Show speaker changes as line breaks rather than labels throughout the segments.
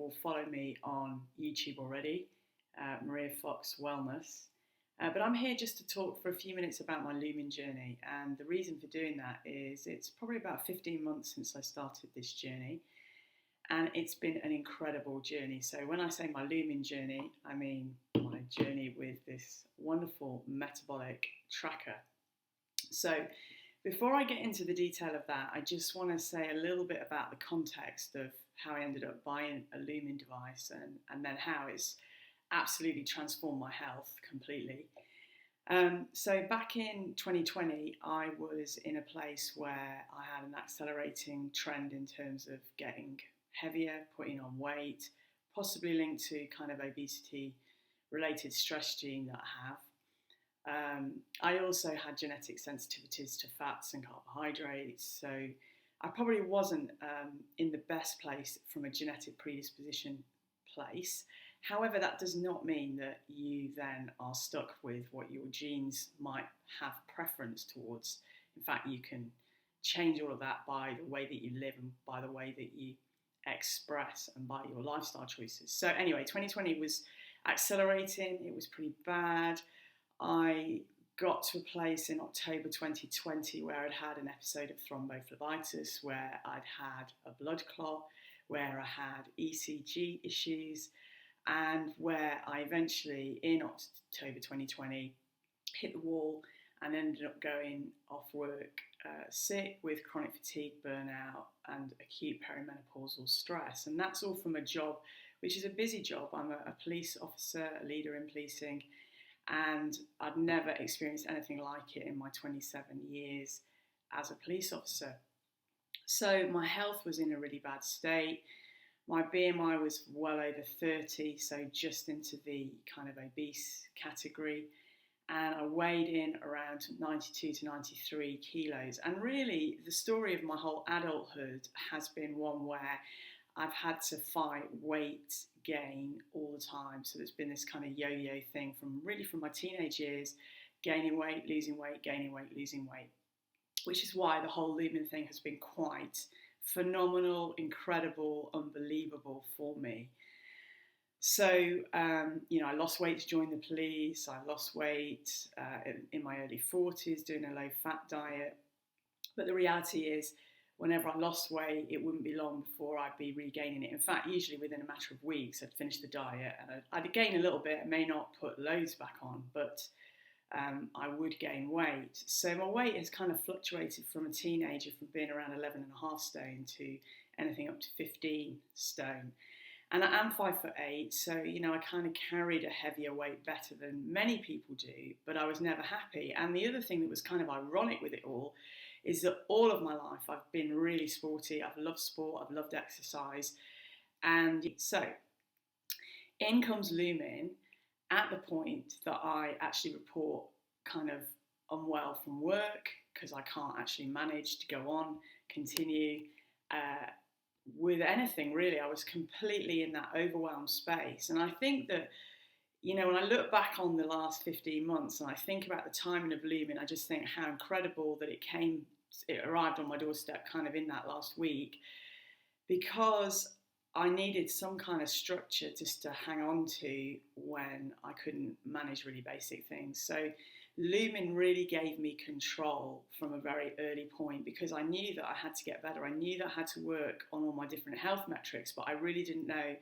will follow me on YouTube already, Maria Fox Wellness. But I'm here just to talk for a few minutes about my Lumen journey. And the reason for doing that is it's probably about 15 months since I started this journey. And it's been an incredible journey. So when I say my Lumen journey, I mean my journey with this wonderful metabolic tracker. So before I get into the detail of that, I just want to say a little bit about the context of how I ended up buying a Lumen device and then how it's absolutely transformed my health completely. So back in 2020, I was in a place where I had an accelerating trend in terms of getting heavier, putting on weight, possibly linked to kind of obesity related stress gene that I have. I also had genetic sensitivities to fats and carbohydrates, so I probably wasn't in the best place from a genetic predisposition place. However, that does not mean that you then are stuck with what your genes might have preference towards. In fact, you can change all of that by the way that you live and by the way that you express and by your lifestyle choices. So anyway, 2020 was accelerating. It was pretty bad. I got to a place in October 2020 where I'd had an episode of thrombophlebitis, where I'd had a blood clot, where I had ECG issues, and where I eventually, in October 2020, hit the wall and ended up going off work sick with chronic fatigue, burnout, and acute perimenopausal stress. And that's all from a job, which is a busy job. I'm a police officer, a leader in policing, and I'd never experienced anything like it in my 27 years as a police officer. So my health was in a really bad state. My BMI was well over 30, so just into the kind of obese category. And I weighed in around 92 to 93 kilos. And really, the story of my whole adulthood has been one where I've had to fight weight gain all the time. So there's been this kind of yo-yo thing from my teenage years, gaining weight, losing weight, gaining weight, losing weight, which is why the whole Lumen thing has been quite phenomenal, incredible, unbelievable for me. So, I lost weight to join the police. I lost weight in my early 40s doing a low-fat diet. But the reality is, whenever I lost weight, it wouldn't be long before I'd be regaining it. In fact, usually within a matter of weeks, I'd finish the diet and I'd gain a little bit. I may not put loads back on, but I would gain weight. So my weight has kind of fluctuated from a teenager from being around 11.5 stone to anything up to 15 stone. And I am 5'8", so, I kind of carried a heavier weight better than many people do, but I was never happy. And the other thing that was kind of ironic with it all is that all of my life I've been really sporty. I've loved sport, I've loved exercise. And so in comes Lumen at the point that I actually report kind of unwell from work because I can't actually manage to go on, continue with anything really. I was completely in that overwhelmed space. And I think that, when I look back on the last 15 months and I think about the timing of Lumen, I just think how incredible that it arrived on my doorstep kind of in that last week, because I needed some kind of structure just to hang on to when I couldn't manage really basic things. So Lumen really gave me control from a very early point, because I knew that I had to get better. I knew that I had to work on all my different health metrics, but I really didn't know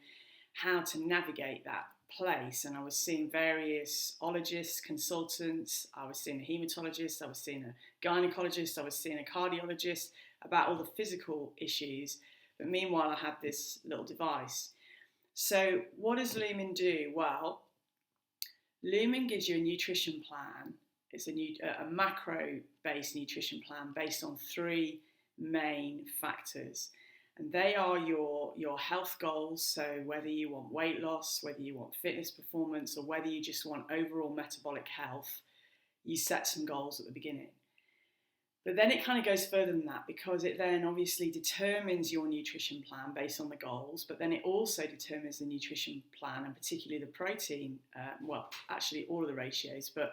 how to navigate that place. And I was seeing various ologists, consultants, I was seeing a hematologist, I was seeing a gynecologist, I was seeing a cardiologist about all the physical issues. But meanwhile, I had this little device. So what does Lumen do? Well, Lumen gives you a nutrition plan. It's a macro-based nutrition plan based on 3 main factors. And they are your health goals, so whether you want weight loss, whether you want fitness performance, or whether you just want overall metabolic health, you set some goals at the beginning. But then it kind of goes further than that, because it then obviously determines your nutrition plan based on the goals, but then it also determines the nutrition plan, and particularly the protein, actually all of the ratios, but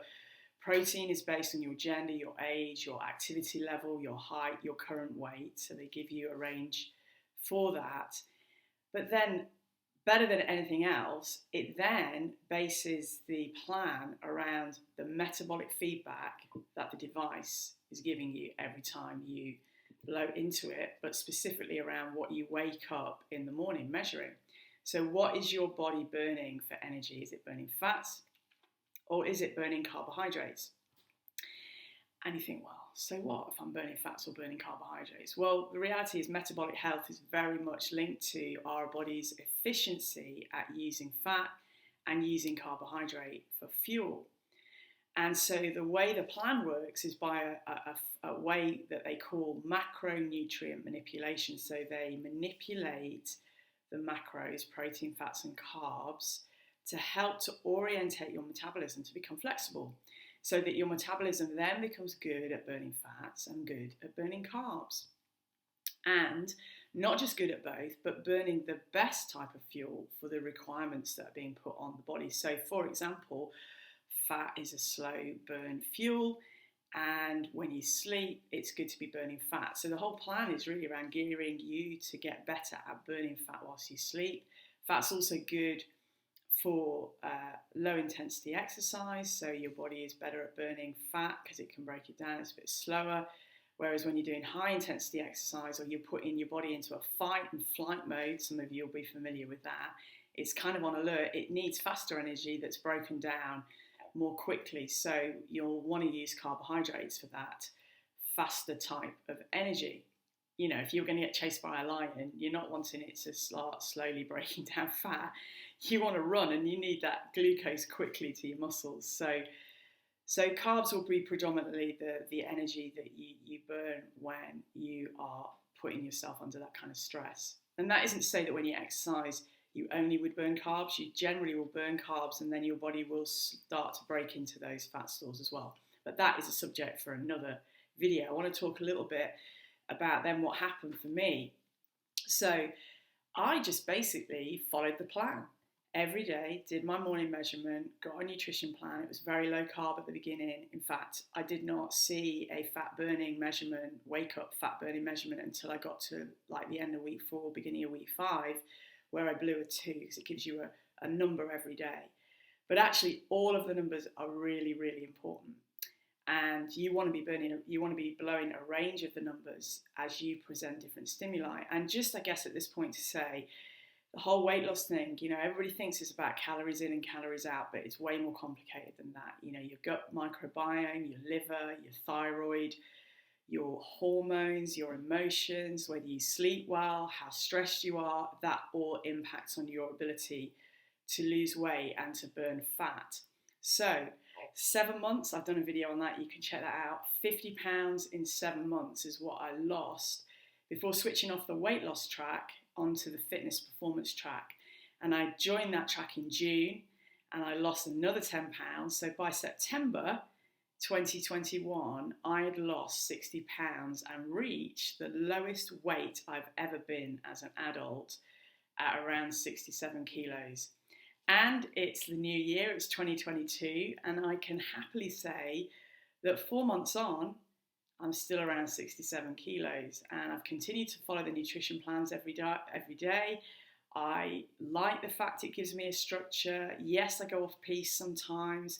protein is based on your gender, your age, your activity level, your height, your current weight, so they give you a range for that. But then better than anything else, it then bases the plan around the metabolic feedback that the device is giving you every time you blow into it, but specifically around what you wake up in the morning measuring. So what is your body burning for energy? Is it burning fats or is it burning carbohydrates? And you think, well, so what if I'm burning fats or burning carbohydrates? Well, the reality is metabolic health is very much linked to our body's efficiency at using fat and using carbohydrate for fuel. And so the way the plan works is by a way that they call macronutrient manipulation. So they manipulate the macros, protein, fats, and carbs, to help to orientate your metabolism to become flexible, so that your metabolism then becomes good at burning fats and good at burning carbs. And not just good at both, but burning the best type of fuel for the requirements that are being put on the body. So for example, fat is a slow burn fuel, and when you sleep, it's good to be burning fat. So the whole plan is really around gearing you to get better at burning fat whilst you sleep. Fat's also good for low intensity exercise, so your body is better at burning fat because it can break it down, it's a bit slower. Whereas when you're doing high intensity exercise, or you're putting your body into a fight and flight mode, some of you will be familiar with that, it's kind of on alert, it needs faster energy that's broken down more quickly, so you'll want to use carbohydrates for that faster type of energy. You know, if you're going to get chased by a lion, you're not wanting it to start slowly breaking down fat. You want to run, and you need that glucose quickly to your muscles. So carbs will be predominantly the energy that you burn when you are putting yourself under that kind of stress. And that isn't to say that when you exercise, you only would burn carbs. You generally will burn carbs, and then your body will start to break into those fat stores as well. But that is a subject for another video. I want to talk a little bit about then what happened for me. So I just basically followed the plan. Every day, did my morning measurement, got a nutrition plan. It was very low carb at the beginning. In fact, I did not see a fat burning measurement, wake up fat burning measurement, until I got to like the end of week 4, beginning of week 5, where I blew a 2, because it gives you a number every day. But actually, all of the numbers are really, really important. And you want to be blowing a range of the numbers as you present different stimuli. And just, I guess, at this point to say, the whole weight loss thing, you know, everybody thinks it's about calories in and calories out, but it's way more complicated than that. You know, your gut microbiome, your liver, your thyroid, your hormones, your emotions, whether you sleep well, how stressed you are, that all impacts on your ability to lose weight and to burn fat. So 7 months, I've done a video on that, you can check that out. 50 pounds in 7 months is what I lost before switching off the weight loss track onto the fitness performance track. And I joined that track in June, and I lost another 10 pounds. So by September 2021, I had lost 60 pounds and reached the lowest weight I've ever been as an adult, at around 67 kilos. And it's the new year, it's 2022, and I can happily say that 4 months on, I'm still around 67 kilos, and I've continued to follow the nutrition plans every day. I like the fact it gives me a structure. Yes, I go off piece sometimes,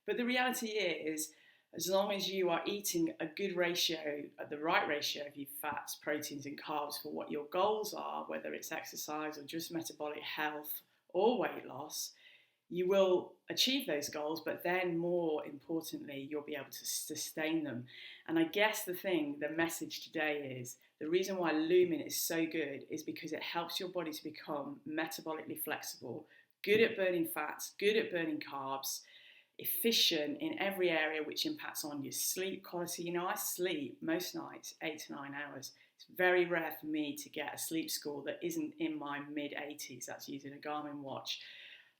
but the reality is, as long as you are eating a good ratio, the right ratio of your fats, proteins, and carbs for what your goals are, whether it's exercise or just metabolic health or weight loss, you will achieve those goals, but then more importantly, you'll be able to sustain them. And I guess the message today is, the reason why Lumen is so good is because it helps your body to become metabolically flexible, good at burning fats, good at burning carbs, efficient in every area which impacts on your sleep quality. You know, I sleep most nights 8 to 9 hours. It's very rare for me to get a sleep score that isn't in my mid-80s. That's using a Garmin watch.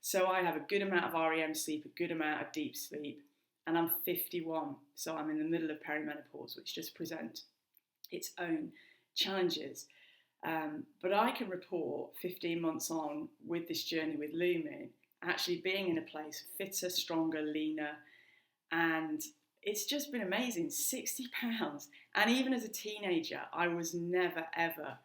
So I have a good amount of REM sleep, a good amount of deep sleep, and I'm 51, so I'm in the middle of perimenopause, which just present its own challenges. But I can report 15 months on with this journey with Lumen, actually being in a place fitter, stronger, leaner, and it's just been amazing. 60 pounds. And even as a teenager, I was never, ever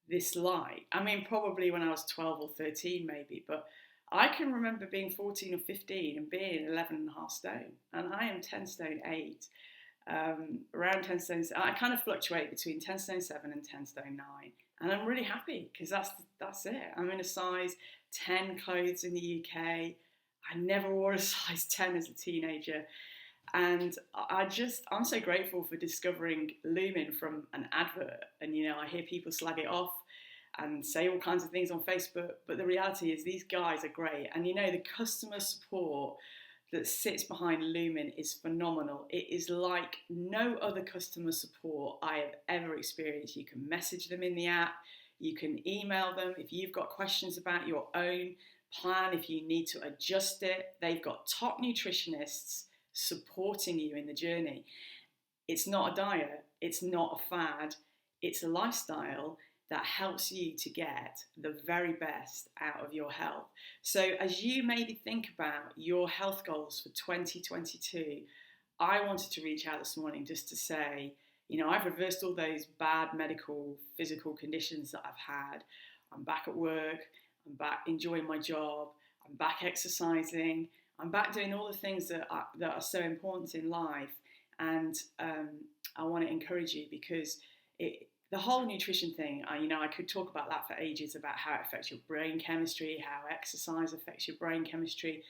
this light. I mean, probably when I was 12 or 13, maybe, but I can remember being 14 or 15 and being 11 and a half stone, and I am 10 stone 8. Around 10 stone, I kind of fluctuate between 10 stone 7 and 10 stone 9, and I'm really happy because that's it. I'm in a size 10 clothes in the UK. I never wore a size 10 as a teenager, and I'm so grateful for discovering Lumen from an advert. And I hear people slag it off and say all kinds of things on Facebook, but the reality is these guys are great. And the customer support that sits behind Lumen is phenomenal. It is like no other customer support I have ever experienced. You can message them in the app, you can email them if you've got questions about your own plan, if you need to adjust it. They've got top nutritionists supporting you in the journey. It's not a diet, it's not a fad, it's a lifestyle that helps you to get the very best out of your health. So as you maybe think about your health goals for 2022, I wanted to reach out this morning just to say, I've reversed all those bad medical, physical conditions that I've had. I'm back at work, I'm back enjoying my job, I'm back exercising, I'm back doing all the things that are so important in life. And I want to encourage you because the whole nutrition thing, I could talk about that for ages, about how it affects your brain chemistry, how exercise affects your brain chemistry.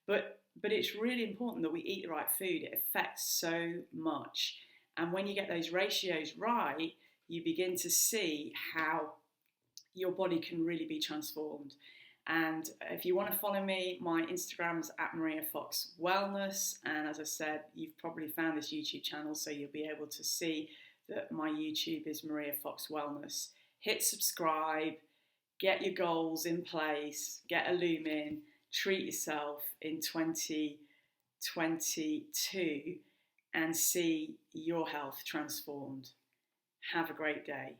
But it's really important that we eat the right food. It affects so much. And when you get those ratios right, you begin to see how your body can really be transformed. And if you want to follow me, my Instagram's at Maria Fox Wellness. And as I said, you've probably found this YouTube channel, so you'll be able to see that my YouTube is Maria Fox Wellness. Hit subscribe, get your goals in place, get a Lumen, treat yourself in 2022 and see your health transformed. Have a great day.